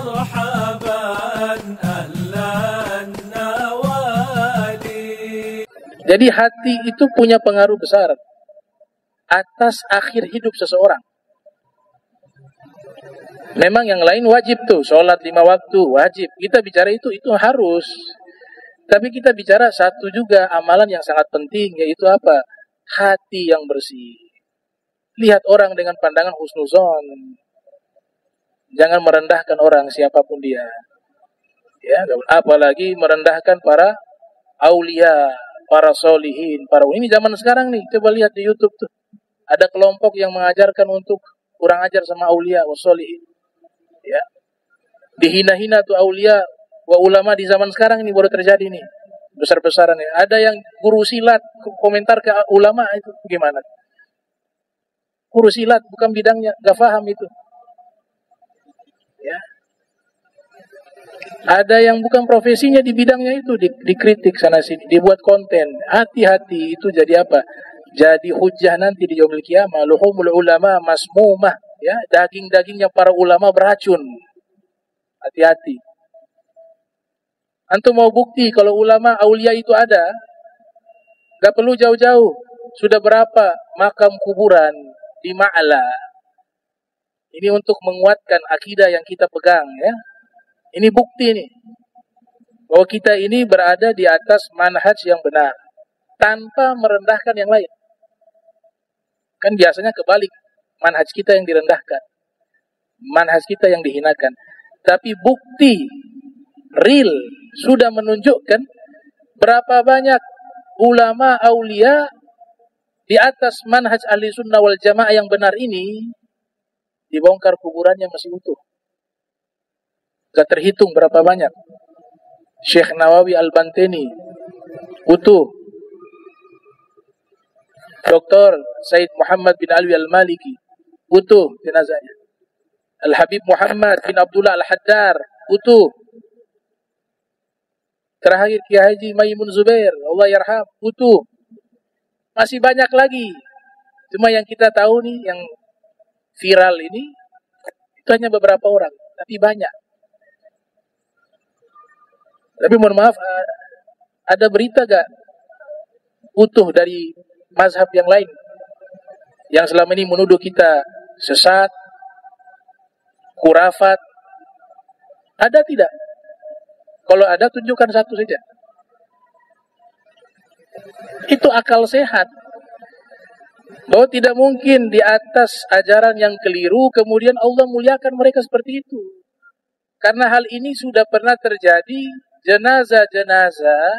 مرحبا أهلا النوالي. Jadi hati itu punya pengaruh besar atas akhir hidup seseorang. Memang yang lain wajib tuh, sholat 5 waktu wajib. Kita bicara itu harus. Tapi kita bicara satu juga amalan yang sangat penting, yaitu apa? Hati yang bersih. Lihat orang dengan pandangan husnuzon. Jangan merendahkan orang siapapun dia. Ya, apalagi merendahkan para aulia, para solihin, ini zaman sekarang nih. Coba lihat di YouTube tuh. Ada kelompok yang mengajarkan untuk kurang ajar sama aulia wa solihin. Ya. Dihina-hina tuh aulia wa ulama di zaman sekarang ini baru terjadi nih. Besar-besaran ya. Ada yang guru silat komentar ke ulama itu gimana? Guru silat bukan bidangnya, gak paham itu. Ya. Ada yang bukan profesinya di bidangnya itu dikritik sana sini, dibuat konten. Hati-hati, itu jadi apa? Jadi hujah nanti di yaumil qiyamah. Luhumul ulama masmumah, ya, daging-dagingnya para ulama beracun. Hati-hati. Antum mau bukti kalau ulama aulia itu ada? Gak perlu jauh-jauh. Sudah berapa makam kuburan di Ma'la? Ini untuk menguatkan akidah yang kita pegang, ya. Ini bukti nih bahwa kita ini berada di atas manhaj yang benar tanpa merendahkan yang lain. Kan biasanya kebalik, manhaj kita yang direndahkan, manhaj kita yang dihinakan. Tapi bukti real sudah menunjukkan berapa banyak ulama aulia di atas manhaj ahli sunnah wal jamaah yang benar ini, dibongkar kuburannya masih utuh. Gak terhitung berapa banyak. Syekh Nawawi Al-Banteni utuh. Dr. Said Muhammad bin Alwi Al-Maliki utuh jenazahnya. Al-Habib Muhammad bin Abdullah Al-Haddar utuh. Terakhir Kiai Haji Maimun Zubair, Allah yarham, utuh. Masih banyak lagi. Cuma yang kita tahu nih, yang viral ini, itu hanya beberapa orang, tapi banyak. Tapi mohon maaf, ada berita gak utuh dari mazhab yang lain yang selama ini menuduh kita sesat, khurafat? Ada tidak? Kalau ada, tunjukkan satu saja. Itu akal sehat. Bahwa tidak mungkin di atas ajaran yang keliru kemudian Allah muliakan mereka seperti itu. Karena hal ini sudah pernah terjadi. Jenazah-jenazah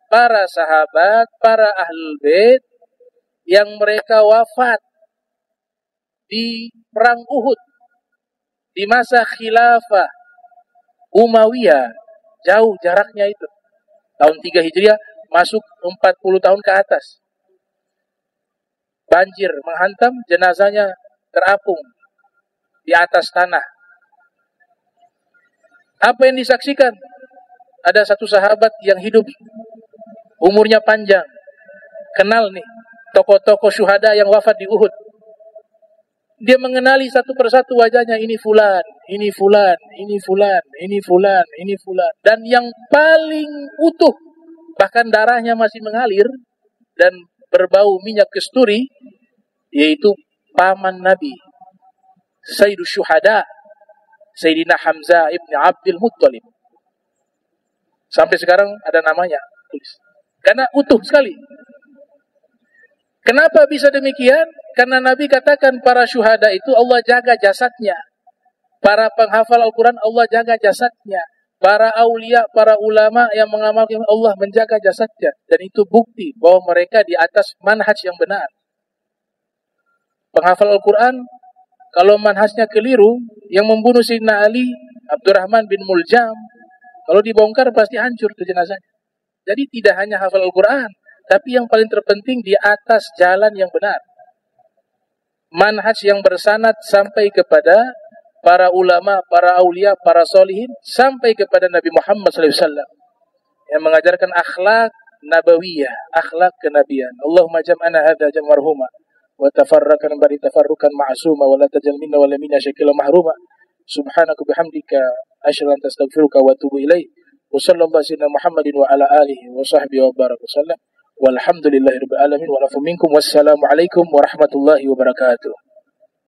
para sahabat, para ahlul bait yang mereka wafat di perang Uhud di masa khilafah Umayyah. Jauh jaraknya itu. Tahun 3 Hijriah masuk 40 tahun ke atas. Banjir menghantam, jenazahnya terapung di atas tanah. Apa yang disaksikan? Ada satu sahabat yang hidup umurnya panjang. Kenal nih tokoh-tokoh syuhada yang wafat di Uhud. Dia mengenali satu persatu wajahnya, ini fulan, ini fulan, ini fulan, ini fulan, ini fulan. Dan yang paling utuh, bahkan darahnya masih mengalir dan berbau minyak kasturi, yaitu paman Nabi, Sayyidus Syuhada, Sayyidina Hamzah ibn Abdul Muttalib. Sampai sekarang ada namanya, tulis. Karena utuh sekali. Kenapa bisa demikian? Karena Nabi katakan para syuhada itu Allah jaga jasadnya. Para penghafal Al-Quran Allah jaga jasadnya. Para aulia, para ulama yang mengamalkan Allah menjaga jasadnya. Dan itu bukti bahwa mereka di atas manhaj yang benar. Penghafal Al-Quran, kalau manhajnya keliru, yang membunuh Sayyidina Ali, Abdurrahman bin Muljam, kalau dibongkar pasti hancur tuh jenazahnya. Jadi tidak hanya hafal Al-Quran, tapi yang paling terpenting di atas jalan yang benar. Manhaj yang bersanad sampai kepada para ulama, para aulia, para solihin, sampai kepada Nabi Muhammad SAW yang mengajarkan akhlak nabawiyah, akhlak kenabian. Allahumma jam'ana hadha jam'arhuma wa tafarrakan bari tafarrukan ma'asuma wa la tajal minna wa la minna syakila mahruma subhanaku bihamdika asyhadu an la ilaha illa anta astaghfiruka wa atubu ilaik. Wa sallallahu sayyidina Muhammadin wa ala alihi wa sahbihi wa baraka wasallam. Walhamdulillahirabbil alamin wa lafu minkum. Wassalamu alaikum warahmatullahi wabarakatuh.